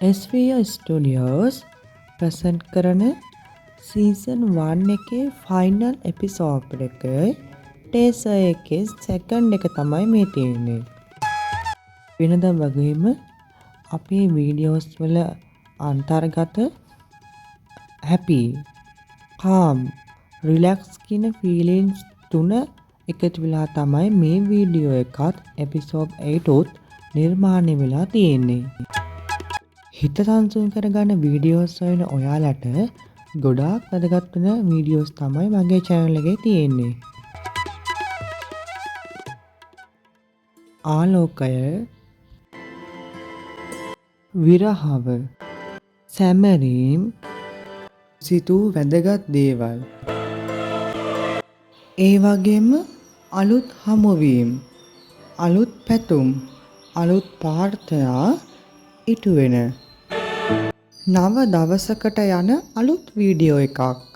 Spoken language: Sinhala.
SVO Studios ප්‍රසන්ට් කරන සීසන් 1 එකේ ෆයිනල් එපිසෝඩ් එකේ ටේසර් එකේ සෙකන්ඩ් එක තමයි මේ තියෙන්නේ. වෙනදා වගේම අපේ වීඩියෝස් වල අන්තර්ගත හැපි, කාම්, රිලැක්ස් කියන ෆීලිංස් තුන එකතු වෙලා තමයි මේ වීඩියෝ එකත් එපිසෝඩ් 8 උත් නිර්මාණය වෙලා තියෙන්නේ. හිත සංසුන් කරගන්න වීඩියෝස් හොයන ඔයාලට ගොඩාක් වැදගත් වෙන වීඩියෝස් තමයි මගේ channel එකේ තියෙන්නේ. ආලෝකය, විරහව, සැමරීම්, සිතූ වැදගත් දේවල්. ඒ වගේම අලුත් හමුවීම්, අලුත් පැතුම්, අලුත් ප්‍රාර්ථනා ඉටු වෙන නව දවසකට යන අලුත් වීඩියෝ එකක්.